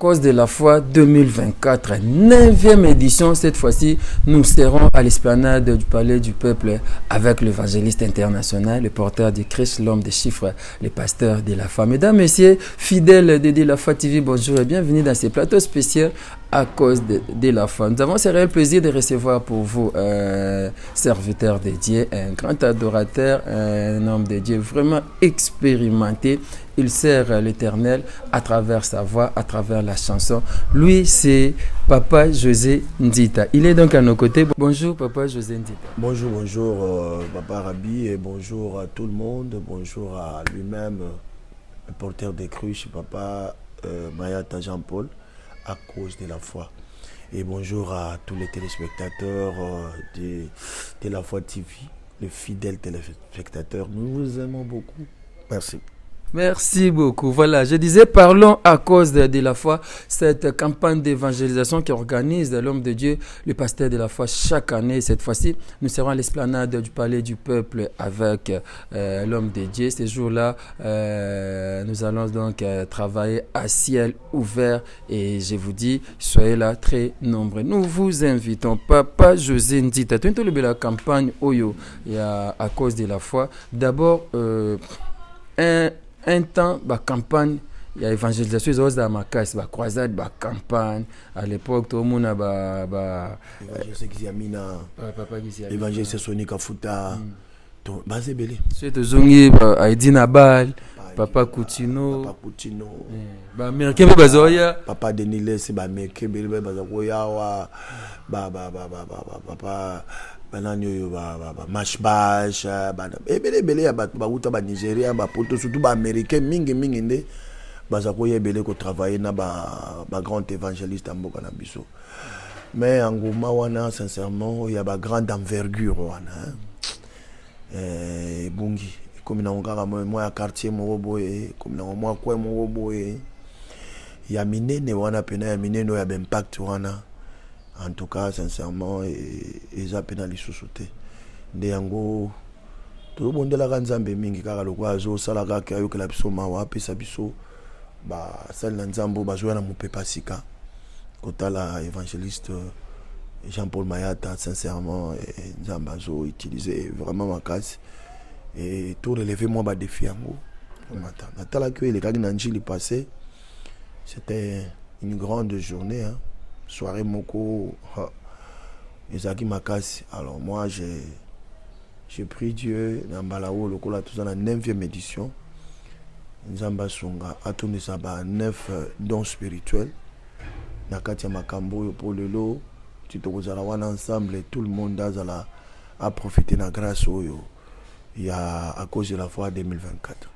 cause de la foi 2024, 9e édition. Cette fois-ci, nous serons à l'esplanade du Palais du Peuple avec l'évangéliste international, le porteur du Christ, l'homme des chiffres, le pasteur de la foi. Mesdames, messieurs, fidèles de la foi TV, bonjour et bienvenue dans ce plateau spécial à cause de la foi. Nous avons ce réel plaisir de recevoir pour vous un serviteur de Dieu, un grand adorateur, un homme de Dieu vraiment expérimenté. Il sert l'Éternel à travers sa voix, à travers la chanson. Lui, c'est Papa José Nzita. Il est donc à nos côtés. Bonjour, Papa José Nzita. Bonjour, Papa Rabi, et bonjour à tout le monde. Bonjour à lui-même, le porteur des cruches, Papa Mayata Jean-Paul, à cause de la foi. Et bonjour à tous les téléspectateurs de la foi TV, les fidèles téléspectateurs. Nous vous aimons beaucoup. Merci. Merci beaucoup. Voilà, je disais, parlons à cause de la foi, cette campagne d'évangélisation qui organise l'homme de Dieu, le pasteur de la foi, chaque année. Cette fois-ci, nous serons à l'esplanade du Palais du Peuple avec l'homme de Dieu. Ces jours-là, nous allons donc travailler à ciel ouvert et je vous dis, soyez là très nombreux. Nous vous invitons, Papa José Nzita, tout la campagne Oyo et à cause de la foi. D'abord, un temps, la campagne, il y a évangélisation, il y a ma casse, la croisade, la campagne. À l'époque, tout le monde a. Évangélisation Giziamina, évangélisation Sonika Futa, c'est belé. C'est de Zongi, Aïdi Nabal, Papa Coutinho. Papa Coutinho. Américain, Bazoya. Papa Denile, c'est Américain, Bazoya, Papa. Bananyo mashbash ebele ya bato bauta ba Nigeria ba poto surtout ba américain mingi nde bazako yebele ko travailler na ba grand évangéliste mboka na biso. Mais ngoma wana sincèrement il y a ba grande envergure wana bungi comme na ngaka moi ya quartier mo boye comme na moi kwa mo boye ya minene wana pena ya minene ya impact wana. En tout cas, sincèrement, ils ont pénalisé sous-sauté. Ndeyango, tout le monde est là, Nzambe mingi kaka lokwa zo salaka ki ayoka la biso mawa pesa biso ba sal na Nzambo ba jouer na mopepa sika. Kota la évangéliste Jean-Paul Mayata, sincèrement, Nzamba zo utilisé vraiment ma casse et tout relever moi ba défi yango. Natala que les gars na njili passé, c'était une grande journée hein. Soirée Moko, Ezaki Makasi. Alors moi j'ai pris Dieu, Nambalao, le Kola, tout ça, la 9e édition. Nzamba Songa, Atone Saba, 9 dons spirituels. Nakatia Makambo, Polelo, Tito Kozalawan ensemble, et tout le monde a profité de la grâce. Il y a à cause de la foi 2024.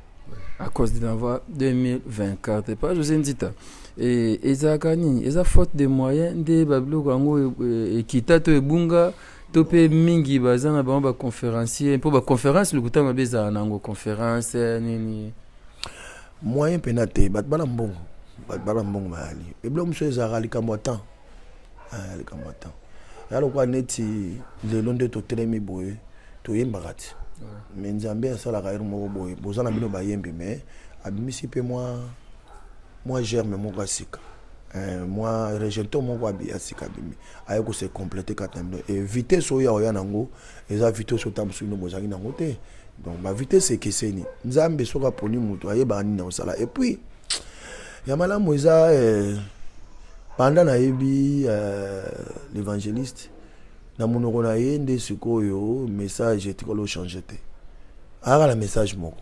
À cause de la voix 2024, et pas José Nzita. Et ils ont faute de moyens de Bablo Gango et Kitato et Bunga, Topé Mingi Bazan, ba conférencier, pour la conférence, le Gouta Mabeza Nango conférence, nini. Moyen pénaté, Batbalambong, Mali. Et Blom Sezara, les Kamwatan. Les Kamwatan. Alors, quoi, net, le long de Totelemi Boye, Toyembarat. Mais Nzambé a ça la carrière mo boy bozana bino bayembe mais abimisi pe moi germe mon classique moi rejeton mon kwa bi asika bimi ayeko se compléter katamdo et vitesse oya oya nango eza vitesse otamsu no bozaki nango te donc ma vitesse c'est que c'est ni Nzambe soka poni mutu ayeba ni na osala et puis ya malamu eza pendant na yebi l'évangéliste na monoko na ye nde sikoyo message etikolo changer te ara la message moko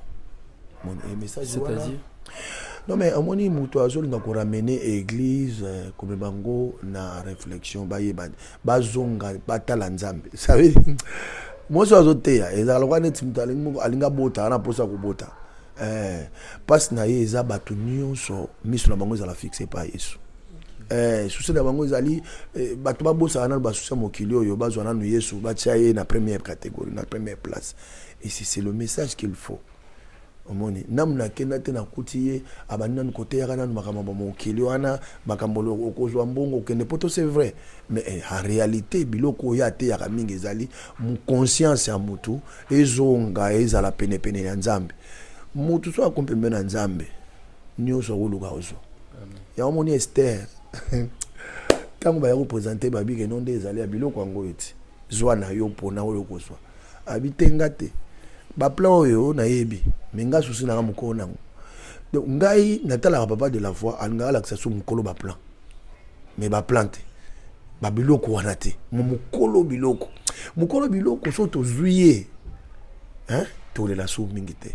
mon message c'est-à-dire non mais amoni muto azolinga ko ramener église comme bango na réflexion bazonga batala Nzambe ça veut dire moi so azote ya ezala kwa net mutalinga alinga bota na posa ko bota passe na ye eza batu nyonso miso na bango ezala fixé pa Yesu souci na bango ezali bato babosa na ba souci mokili oyo bazwana no Yesu batia ye na première catégorie na première place et c'est le message qu'il faut omoni namna kenda te na kutiye abanana côté ya kana makambo mokili wana makambo okozwa mbongo kende poto c'est vrai mais en réalité biloko ya te ya kamingi ezali mu conscience ya mutu ezonga ezala pene ya Nzambe mutu so akompembe na Nzambe nyoso oluka ozo Il y a un moni Esther. Quand on va représenter babi que non des allés à biloko ngo eti. Zwana yo pona oyo koswa. Abitenga te. Ba plan oyo na yebi. Menga susi na mukolo nango. Donc ngai natala papa de la foi anga la que ça sou mukolo ba plan. Mais ba plante. Ba biloko wana te. Mukolo biloko. Mukolo biloko so to zuiye. Hein? To le la sou mingi te.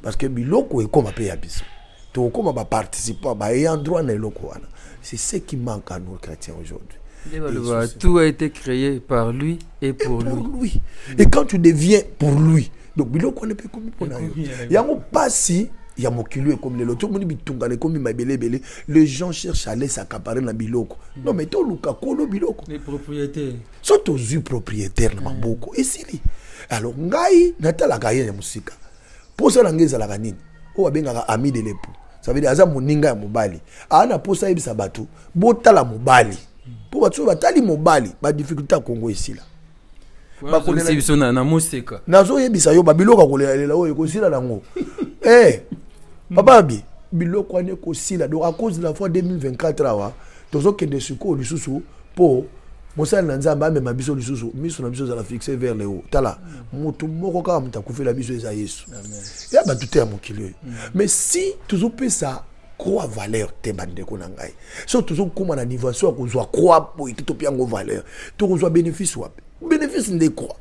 Parce que biloko est comme apé ya biso. To comme ba participant ba ayant droit na eloko wana. C'est ce qui manque à nous chrétiens aujourd'hui. Tout a été créé par lui et pour lui. Et quand tu deviens pour lui, donc biloko ne peut comme pour nous. Il y a un passé, il y a mon kilo comme les lotos, mon bitungane comme ma belé. Les gens cherchent à aller s'accaparer dans biloko. Non mais toi Luka kolo biloko. Les propriétaires. Sont aux yeux propriétaires na beaucoup. Et c'est lui. Alors ngai natala gaye ya musika. Pour ça l'angeza la ganine. O abenga ami de l'époux. Ça veut dire aza moninga ya mobali. Ana posa yebisa bato, botala mobali. Po bato batali mobali, ba difficulté à Congo ici là. Ba connaît biso na moseka. Nazo yebisa yo ba biloko kolela oyo ko sila nango. Papa bi biloko ane ko sila. Donc à cause de la fois 2024 awa, tozo kende suko lisusu po mosala na nzamba même biso lisusu, miso na biso za la fixer vers le haut. Tala, mutu moko ka muta kufela biso eza Yesu. Amen. Ya ba tout est à mon kilo. Mais si toujours pe ça croix valeur te bande ko nangai. So toujours comme na niveau so ko zo croix po ite to piango valeur. To ko zo bénéfice wapi. Bénéfice ndé quoi.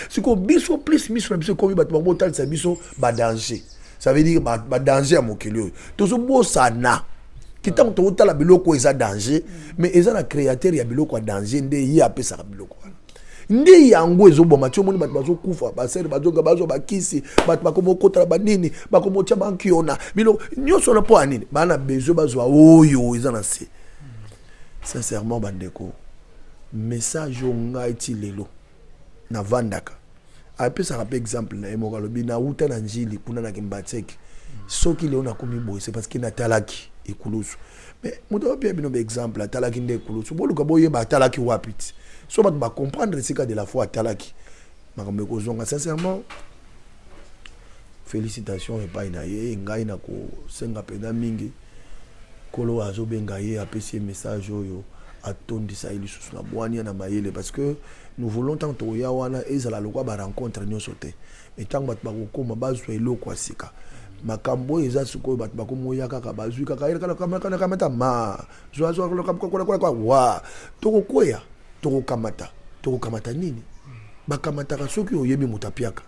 Si ko biso plus miso na biso ko ba to botal sa biso ba danger. Ça veut dire ba danger à mon kilo. To zo bo sana. Kita on to la biloko eza danger mais eza na créateur ya biloko ya danger nde yi apesa ka biloko wana nde yango ezo boma tio moni bato bazo kufa ba sere bazonga bazo bakisi bato bakomo kota ba nini bakomo tia bankiona biloko nyoso na po anini bana bezo bazo oyo eza na se sincèrement bandeko message ngai ti lelo na vandaka apesa ka exemple na emoka lobi na uta na njili kuna na kimbatseki soki leo na komi boy c'est parce qu'il na talaki ekulusu mais muto bien bino exemple talaki nde ekulusu boluka boye ba talaki wapiti so ba comprendre ce cas de la foi talaki makambe ko zonga sincèrement félicitations et pas inaye ngai na ko senga pena mingi kolo azo benga ye apesi message oyo atondisa ilisusu na bwani na mayele parce que nous voulons tant to ya wana ezala lokwa ba rencontre nyoso te mais tant ba kokoma bazwa eloko asika makambo eza sikoyo bato bakomoya kaka bazwi kaka kala kamata ma zwa kwa wa tokokamata nini bakamataka soki oyebi mutapiaka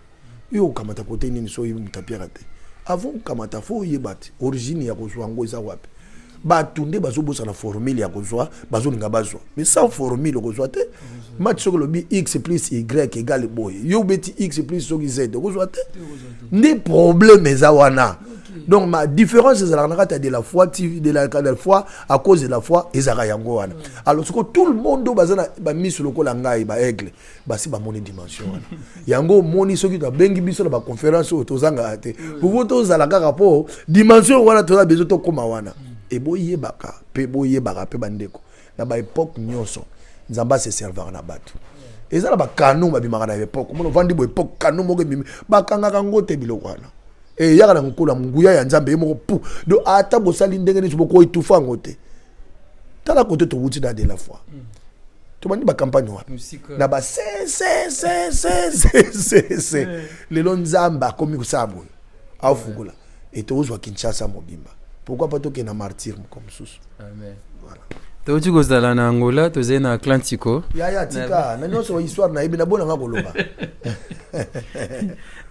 yo kamata kote nini so oyebi mutapiaka te avant kamata fo oyebati origine ya kozwa ngo eza wapi bato nde bazobosa na formule ya kozwa bazolinga bazwa mais sans formule kozwa te match soki lobi x plus y égale boy yo beti x plus soki z kozwa te nde problème eza wana donc ma différence ezalaka na kati de la foi de la foi à cause de la foi ezalaka yango wana alors siko tout le monde baza na bamiso lokola ngai ba aigle basi bamoni dimension wana yango moni soki tobengi biso na baconférence oyo tozanga te pour tozala kaka po dimension wana toza besoin tokoma wana et boyebaka pe bandeko na ba époque nyonso nzamba se serveur na bato ezala ba canon babimaka na époque mono vandi bo époque canon moko bimi bakangaka ngote biloko wana et yaka na nkula nguya ya nzambe moko pu do ata bosali ndenge ni boko itufa ngote tala kote to wuti da de la foi to bandi ba campagne wa na ba se lelo nzamba komi kusabo afungula et to uzwa Kinshasa mobimba. Pourquoi pas toquer na martyr comme sous. Amen. Voilà. Tochi kozala na Angola, toze na Atlantico. Ya tika, na nyonso histoire na ibi na bona ngakoloba.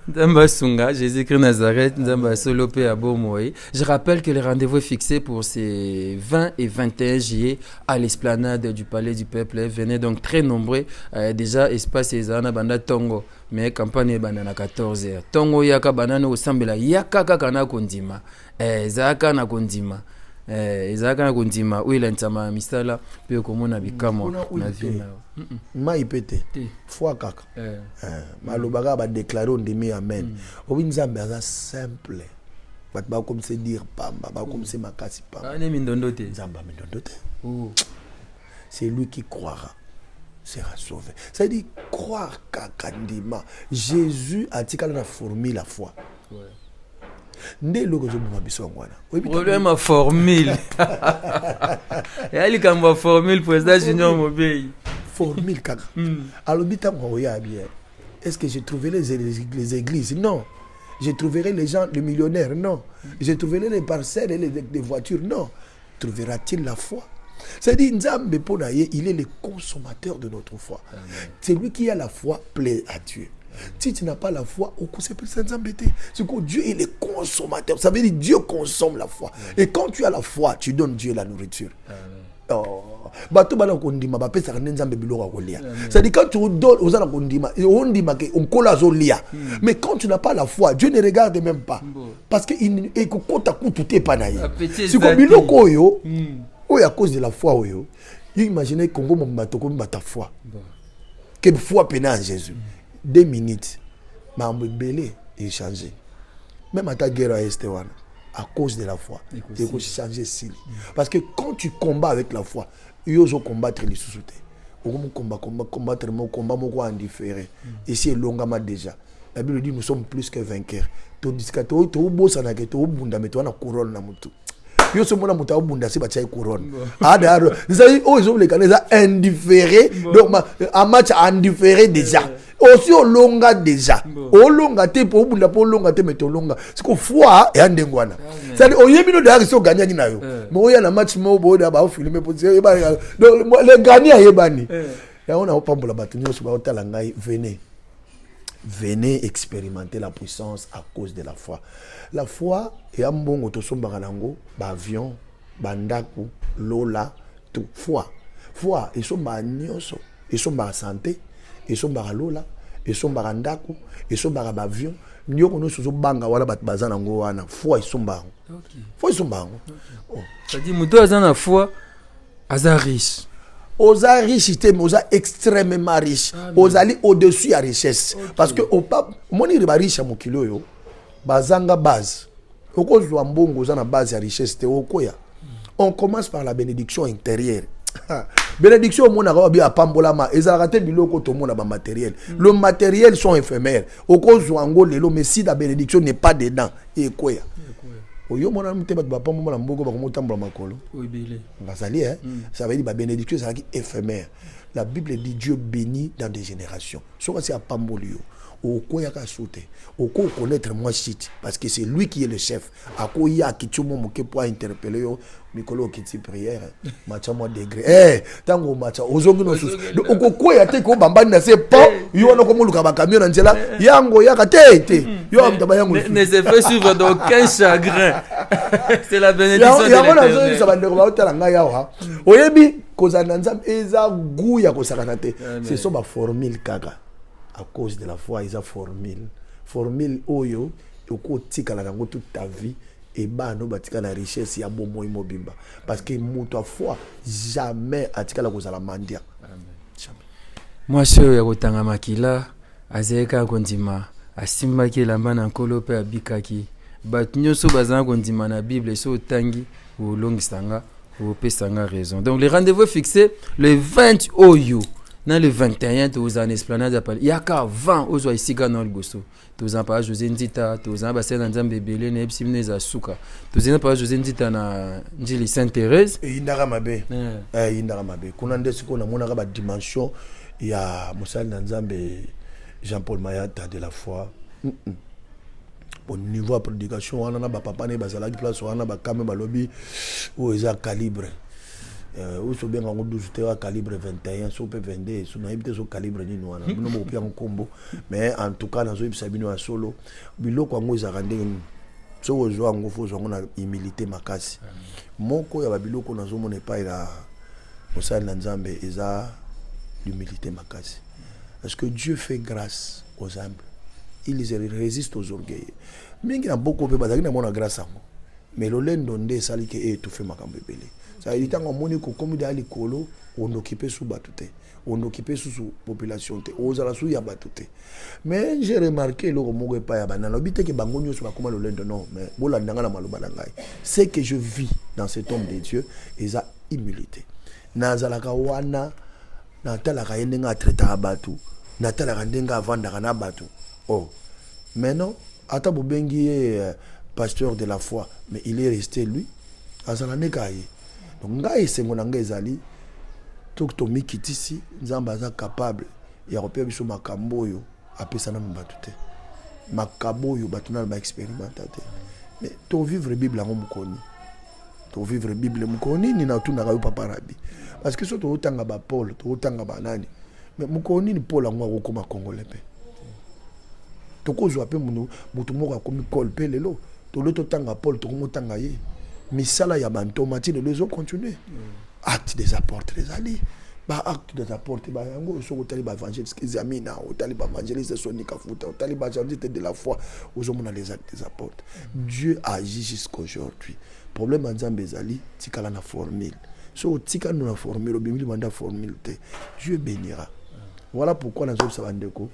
Nzamba Sunga, Jésus-Christ Nazareth, Nzamba Solopé à Bomoy. Je rappelle que le rendez-vous est fixé pour ces 20 et 21 juillet à l'esplanade du Palais du Peuple. Venez donc très nombreux. Déjà, espace Ezana Banda Tongo. Mais campagne banana 14h. Tongo yaka banana au sambela yaka kakana kondima. Zaka na kondima. Ezaka na kondima. Oui, l'entama misala. Puis komona bikamo na vina. Ma ipete. Foi kaka. Malobaka ba déclarer ndemi amen. Obi nzambe aza simple. Ba comme se dire pamba, ba comme se makasi pamba. Ane mindondo te. Nzamba mindondo te. C'est lui qui croira sera sauvé. Ça dit croire kakandima. Jésus a dit qu'elle a formé la foi. Ouais. Ndé loko zo mwa biso ngwana. Problème à formule. Et ali kamba formule président Junior Mobei. Formule kaka. Alors bita mwa oya bien. Est-ce que j'ai trouvé les églises? Non. Je trouverai les gens, les millionnaires? Non. Je trouverai les parcelles et les voitures? Non. Trouvera-t-il la foi? C'est-à-dire, Nzambe Ponaye, il est le consommateur de notre foi. C'est lui qui a la foi, plaît à Dieu. Si tu n'as pas la foi, au coup, c'est plus Nzambe. C'est que Dieu est le consommateur. Ça veut dire Dieu consomme la foi. Et quand tu as la foi, tu donnes Dieu la nourriture. C'est-à-dire quand tu donnes aux gens mais quand tu n'as pas la foi, Dieu ne regarde même pas. Parce que tout est pas naïf. C'est comme biloko yo. À cause de la foi, vous imaginez Congo ta foi. Quelle foi pénale en Jésus. 2 minutes. Mais en belé, il changé. Même à ta guerre à Estewan, à cause de la foi, il faut changer style. Parce que quand tu combats avec la foi, il faut combattre les sous-soutés. Combattre mon combat, mon quoi indifférent. Ici, est longuement déjà. La Bible dit nous sommes plus que vainqueurs. Tu as beau s'en aller, tu as beau mais tu as une couronne. Yo se mona muta obunda se batia couronne. Ils ont les canets indifféré. Donc un match indifféré déjà. Aussi au longa déjà. Au longa te pour obunda pour longa te mais au longa. C'est que foi et andengwana. Ça dit oyebino d'ailleurs ils sont gagnants na yo. Mais oya na match mo boda ba filmer pour dire donc les gagnants yebani. Ya on a pambola batu nyoso ba otala ngai venez expérimenter la puissance à cause de la foi. La foi est un bon autosombarango, avion, bandaku, lola, tout. Foi. Foi, ils sont bagnoso, ils sont ba santé, ils sont ba lola, ils sont ba bandaku, ils sont ba avion. Nous on nous banga wala bat bazanango wana. Foi ils sont ba. Foi ils sont ba. Ça dit muto azana foi, aza riche. Osa richité, mais osa extrêmement riche. Osa ali au-dessus de la richesse. Parce que au pape, mon iriba riche à mon kilo yo, bazanga base. Oko zwa mbongo osa na base ya richesse te okoya. On commence par la bénédiction intérieure. Bénédiction mon a bien pambola ma ezarate biloko to mon ba matériel. Le matériel sont éphémères. Oko zwa ngo lelo mais si la bénédiction n'est pas dedans, ekoya. Oyo mona mte bat ba pambo na mboko ba komotambola makolo. Oyibele. Bazali ça veut dire la bénédiction ça qui éphémère. La Bible dit Dieu bénit dans des générations. So c'est à pambolio. Okoya ka sauter. Oko connaître moi shit parce que c'est lui qui est le chef. Akoya kitumo moke pour interpeller yo mikolo kiti prière. Macha moi degré. Tango macha ozongi no sus. Oko koya te ko bambani na se pas yo na ko muluka ba camion na nzela yango yaka te. Yo amtaba yango. Ne se fait suivre d'aucun chagrin. C'est la bénédiction de l'Éternel. Ça va ndeko ba otala nga yawa. Oyebi kozana nzam eza guya ko sakana te. C'est so ba formule kaka. À cause de la foi, ils ont formule oyo oko tika la nango toute ta vie et ba no batika la richesse ya bomo imobimba parce que muto a foi jamais atika la kozala mandia. Jamais. Moi je ya kotanga makila azeka kondima asimba ki lamba na nkolo pe abikaki bat nyoso bazana kondima na Bible so tangi ou longisanga ou pesanga raison. Donc le rendez-vous fixé le 20 oyo. Dans le 21, tu as une esplanade d'appel. Il y a qu'à 20 aux ici dans le gosso. Tu as pas José Ndita, tu as passé dans un bébé, ne psimne za suka. Tu as pas José Ndita na Njili Sainte-Thérèse. Et indara mabe. Indara mabe. Kuna ndesi ko na mona ka ba dimension ya Moussa Nzambe Jean-Paul Mayata de la foi. Au niveau de prédication, on a ba papa ne bazala ki place on a ba kame ba lobby ou eza calibre. Où sont bien en 12 calibre 21, so peut 22, so naibite so calibre ni noana. Nous mo pia en combo, mais en tout cas dans zo bisabino a solo, biloko ngo za rande so ozo ngo fo zo na humilité makasi. Moko ya ba biloko na zo mona pa ila Mosala Nzambe eza l'humilité makasi. Parce que Dieu fait grâce aux humbles. Il résiste aux orgueilleux. Mingi na beaucoup pe bazaki na mona grâce ango. Mais l'olendo nde sali ke étouffé makambe belé. Ça il tanga moni ko komi dali kolo on occupé sous batute. On occupé sous population te. Ozala sous ya batute. Mais j'ai remarqué le mogo pa ya banana bité ke bango nyoso bakoma l'olendo non mais bola ndanga na maloba ngai. C'est que je vis dans cet homme de Dieu eza humilité. Nazalaka wana na talaka yenga traiter abatu. Na talaka ndenga vanda kana batu. Oh. Maintenant ata bobengi pasteur de la foi, mais il est resté lui. Azananekaye. Donc, ngai sengonanga ezali, tok to mikitisi, nzamba za capable, ya repère biso makambo yo, apesana mbatute. Makambo yo, batuna ba expérimentate. Mais to vivre Bible en mukoni. To vivre Bible mukoni, ni na tuna kayo paparabi. Parce que so to otanga ba Paul, to otanga ba nani. Mais mukoni ni Paul angwa kokoma congolais pe. To kozwa pe mutu moko akomi kolpe lelo. To loto tanga Paul, to komotanga ye. Misala ya bantomati de les autres continuer. Acte des apôtres les alliés. Ba acte des apôtres ba yango so ko tali ba évangéliste Kizamina, o tali ba évangéliste Sonika Futa, o tali ba évangéliste de la foi, aux hommes les actes des apôtres. Dieu agit jusqu'aujourd'hui. Problème nzambe ezali tikala na formule. So tikala na formule, bimili manda formule te. Dieu bénira. Voilà pourquoi dans ça bandeko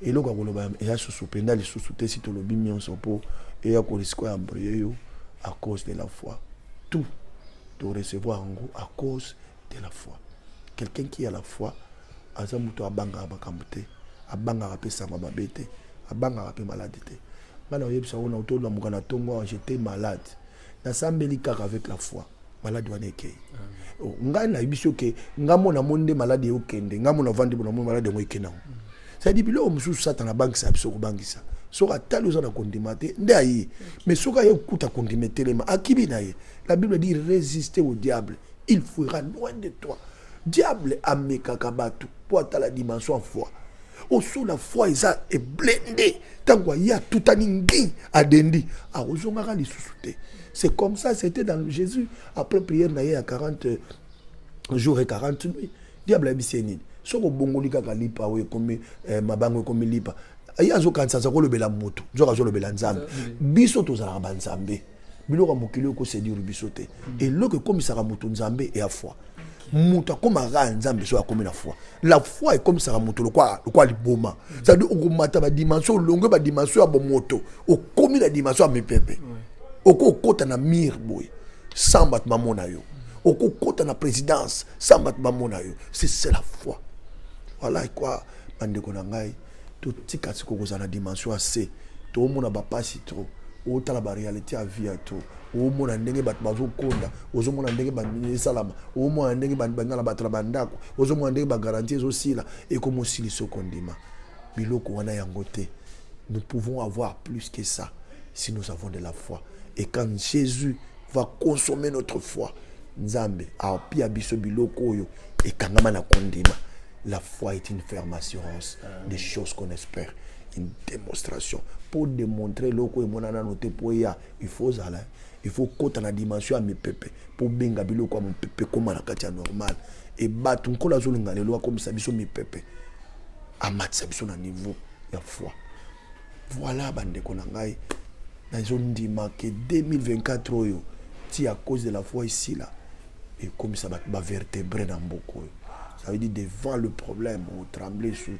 et le koloba ya susupenda li susute si to lobi nyonso po et ya ko risiko ya mbryo à cause de la foi. Tout doit recevoir en gros à cause de la foi. Quelqu'un qui a la foi, azamuto abanga bakamute, abanga rapesa mababete, abanga rapé maladité. Maintenant yebisa on autour de mukana tongo j'étais malade. Na sambeli kaka avec la foi. Malade wana ekei. Ngai na biso ke ngamo na monde malade yo kende, ngamo na vandi na monde malade mo ekena. Ça dit bilo mususu satana bank sa biso ko bangisa. Soka tali oza na kondimate nde ayi. Mais soka ye kuta kondimete lema akibi na ye. La Bible dit résister au diable, il fuira loin de toi. Diable ameka kabatu pour atteindre la dimension en foi. Au sous la foi isa est blindé. Tango ya tutaningi adendi. A ozongaka li susute. C'est comme ça, c'était dans Jésus après prière na ye à 40 jours et 40 nuits. Diable abisenini. Soko bongoli kaka lipa we komi mabango komi lipa. Aya zo kansa za ko lobela moto. Zo ka zo lobela nzambe. Biso to za ba nzambe. Biloko mokili ko séduire biso te. Et loko komi saka moto nzambe et à foi. Muta koma ra nzambe so akomi na foi. La foi est comme ça moto le quoi liboma. Ça dit okomata ba dimension longue ba dimension ya bo moto. Okomi la dimension ya mepepe. Oko kota na mir boy. Samba mamona yo. Oko kota na présidence, samba mamona yo. C'est la foi. Voilà quoi bandeko na ngai to tika siko ko na dimension C. To mona ba pasi trop. O tala ba réalité à vie to. O mona ndenge bat bazo konda, ozo mona ndenge ba salama, o mona ndenge ba ngala batla bandako, ozo mona ndenge ba garantie aussi là et comme aussi li sokondima. Biloko wana yangote. Nous pouvons avoir plus que ça si nous avons de la foi. Et quand Jésus va consommer notre foi, Nzambe a pia biso biloko yo et kangama na kondima. La foi est une ferme assurance des choses qu'on espère, une démonstration pour démontrer loko et monana noté pour ya il faut zala. Il faut côté la dimension à mes pépé pour benga biloko comme pépé comme na katia normal et battu ko la zolinga le loi comme ça biso mi pépé à mat ça biso na niveau ya foi. Voilà bande ko na ngai na zone ndima que 2024 oyo ti à cause de la foi ici là et comme ça va vertébrer dans beaucoup. Ça veut dire devant le problème ou trembler sous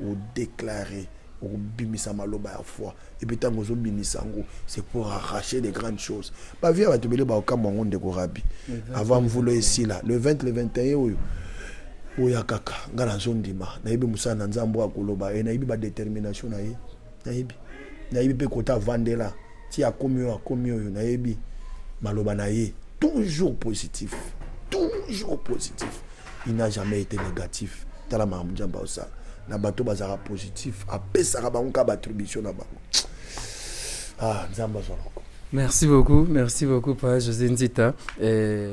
ou déclarer ou bimisa maloba ya foi et puis tant ozo bimisango c'est pour arracher des grandes choses. Ba via ba tobele ba okamwa nde ko rabi avant mvulo ici là le 20 le 21 oyo oya kaka ngala zondima na yebi musana nzambo akoloba e na yebi ba détermination na ye na yebi pe kota vandela ti akomi oyo na yebi maloba na ye toujours positif. Il n'a jamais été négatif. Tala mamjamba osa na bato bazara positif apesaka bango ka attribution na bango. Ah nzamba zaloko. Merci beaucoup Père José Nzita et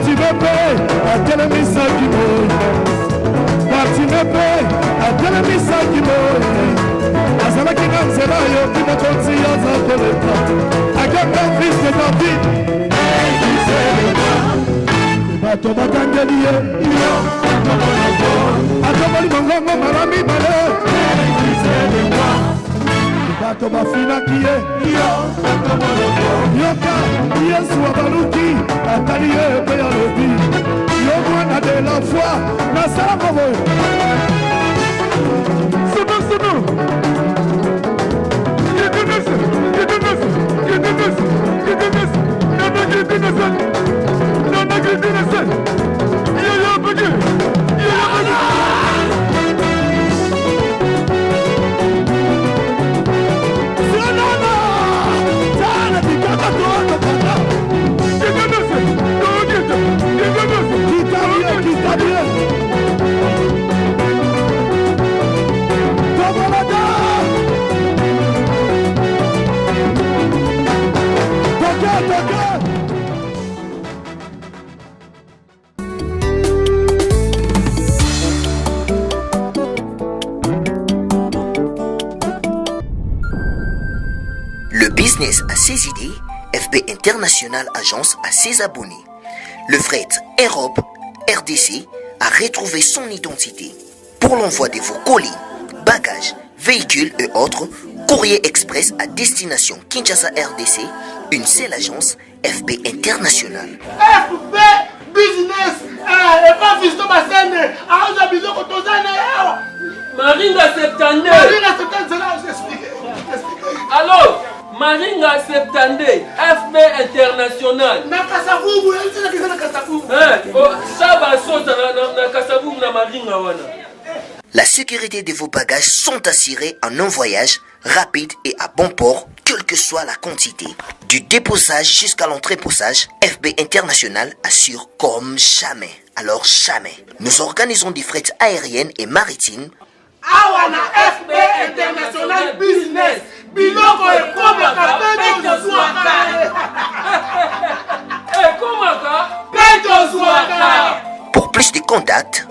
tu veux paix, à quel message du monde. amemisaki boye azalaki na nzela yoki mokonzi aza koleka akanga fils de David bato bakangeli ye atoboli mongongo marami male bato bafinaki ye yoka yesu abaluki atali ye mpe alobi yo mwana de la foi nasala koboyo sono Le business a ses idées, FB International Agence a ses abonnés. Le fret Europe, RDC, a retrouvé son identité. Pour l'envoi de vos colis, bagages, véhicules et autres, courrier express à destination Kinshasa RDC, une seule agence, FB International. FB Business, et pas Fisto Bassene, Aouza Bizoko Tozane, Maringa 72. Marina 70, c'est là où j'explique. Alors, Maringa 72, FB International. Nakasavubu, il y a Nakasavubu. Ça va sauter na Kasavubu na Maringa wana. La sécurité de vos bagages sont assurées en un voyage rapide et à bon port, quelle que soit la quantité. Du déposage jusqu'à l'entreposage, FB International assure comme jamais. Alors jamais. Nous organisons des frettes aériennes et maritimes. Awana FB International Business. Biloko ekomaka peto zwaka. Ekomaka peto zwaka. Pour plus de contacts,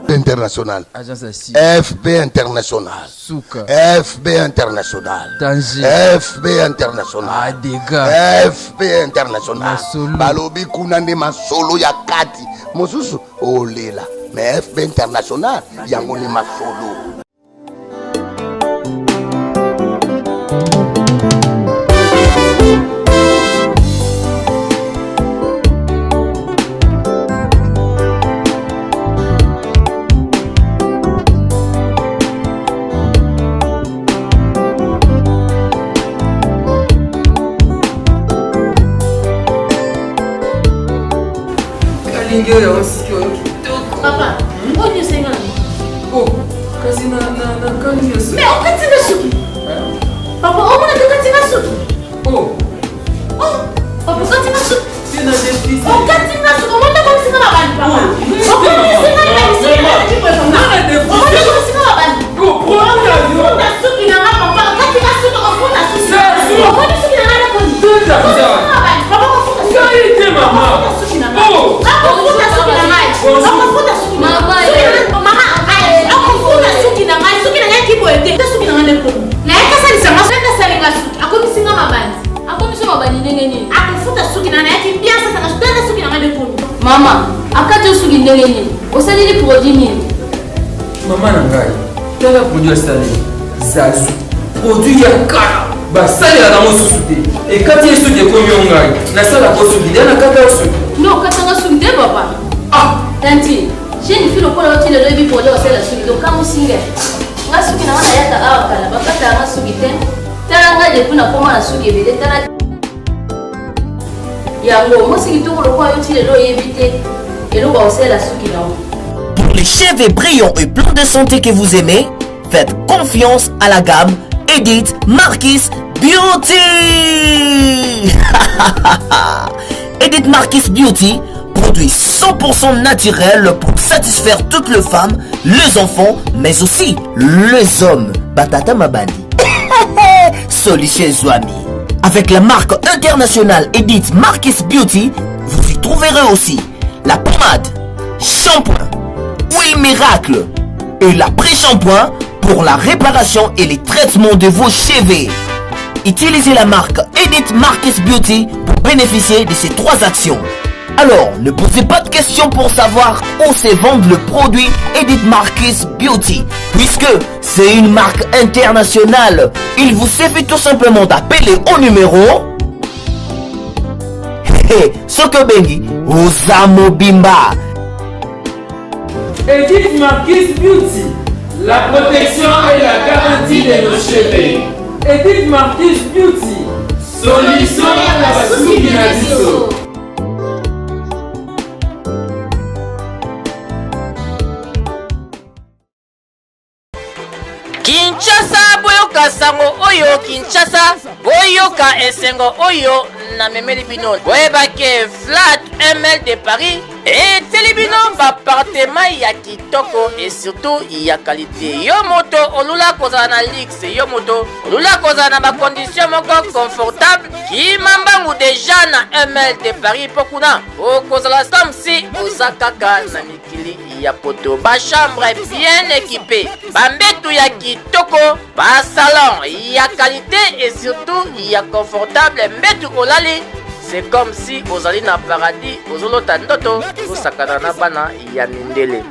International. Agence assis. FB International. Souka. FB International. Danger. FB International. Adega. FB International. Masolo. Balobi kunande masolo ya kati. Mosusu olela. Mais FB International yango ni masolo. Papa, on est sénat. Oh, kasi na kani yesu. Mais on continue suki. Papa, on a continue suki. Oh, Papa, continue suki. tu n'as des fils. On continue suki. On a comme si on a bandi, papa. On continue sénat, on a des fils. On a comme si on a bandi. On a suki na papa. Continue suki, on a suki. On continue suki na papa. Tout à fait. Papa, on continue suki. Ça y était maman. Oh. Mama, akati suki ndenge nini? Osalili produit nini? Mama na ngai. Tala produit sali. Zazu. Produit ya kala. Ba sali la mosusu te. Et kati yesu de komi ngai. Na sala ko suki na kata suki. Non, katanga suki te papa. Ah, Tanti, j'ai une fille au pôle où il est levé pour aller au ciel à suki. Donc quand vous signez, nga suki na wana yaka awa kala. Bakata nga suki te. Tala nga de kuna koma na suki bede tala. pour les cheveux brillants et pleins de santé que vous aimez, faites confiance à la gamme Edith Marquis Beauty. Edith Marquis Beauty, produit 100% naturel pour satisfaire toutes les femmes, les enfants, mais aussi les hommes. Batata Mabandi. Solution Zouami. Avec la marque internationale Edith Marquis Beauty, vous y trouverez aussi la pommade, shampoing, huile miracle et l'après-shampoing pour la réparation et les traitements de vos cheveux. Utilisez la marque Edith Marquis Beauty pour bénéficier de ces 3 actions. Alors, ne posez pas de questions pour savoir où se vend le produit Edith Marquis Beauty, puisque c'est une marque internationale. Il vous suffit tout simplement d'appeler au numéro Sokobengi Osamo Bimba. Edith Marquis Beauty, la protection et la garantie de nos cheveux. Edith Marquis Beauty, solution à la sous-binadiso. Kinshasa boyoka sango oyo Kinshasa boyoka esengo oyo na memeli bino boyebake Flat ML de Paris eteli bino bapartema ya kitoko et surtout ya qualité. Yo moto olula kozala na luxe, yo moto olula kozala na bacondition moko confortable kimambangu deja na ML de Paris pokuna okozala comme si oza kaka na mikili ya poto. Ba chambre bien équipée, bambetu ya kitoko, ba salon ya qualité et surtout ya confortable. Mbetu olali c'est comme si ozali na paradis ozolota ndoto osakana na bana ya mindele.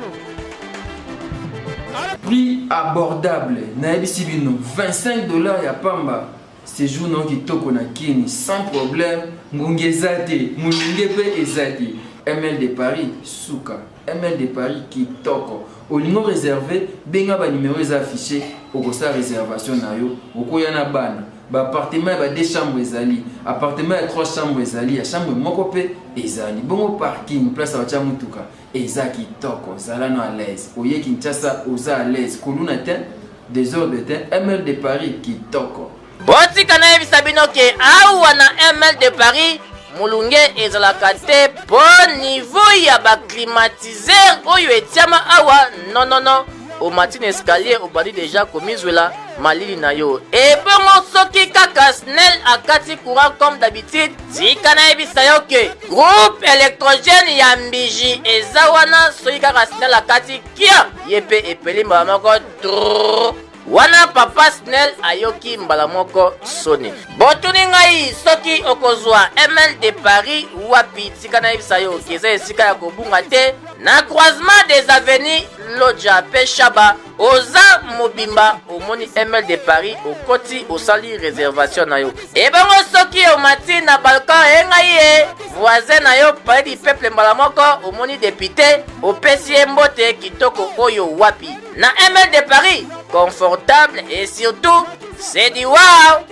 Prix abordable naebisi bino $25 ya pamba séjour non kitoko na kini sans problème. Ngonge ezate mulunge pe ezate. ML de Paris Souka, ML de Paris kitoko. Olingo réservé benga ba numéro est affiché au sa réservation na yo okoya na bana. Ba appartement ba 2 chambres ezali, appartement ya 3 chambres ezali, ya chambre moko pe ezali. Bongo parking place à mutuka eza kitoko, zala no à l'aise. Oye Kinshasa oza à l'aise. Koluna ten désordre ten ML de Paris kitoko. Boti kana ebisa bino ke awa na ML de Paris mulunge ezalaka te po niveau ya ba climatiseur oyo etiama awa non au matin escalier obali déjà komizwela malili na yo et bongo soki kaka snel akati courant comme d'habitude tika na ebisa yo ke groupe électrogène ya mbiji eza wana soki kaka snel akati kia yepe epeli mbala moko wana papa snel ayoki mbala moko soni. Botuni ngai soki okozwa ML de Paris wapi tika na ebisa yo keza esika ya kobunga te na croisement des avenues Lodja pe Shaba oza mobimba omoni ML de Paris okoti osali réservation na yo. Et bongo soki omati na balcon engai voisin na yo palais du peuple mbala moko omoni député opesi mbote kitoko oyo wapi na ML de Paris confortable et surtout c'est du wow.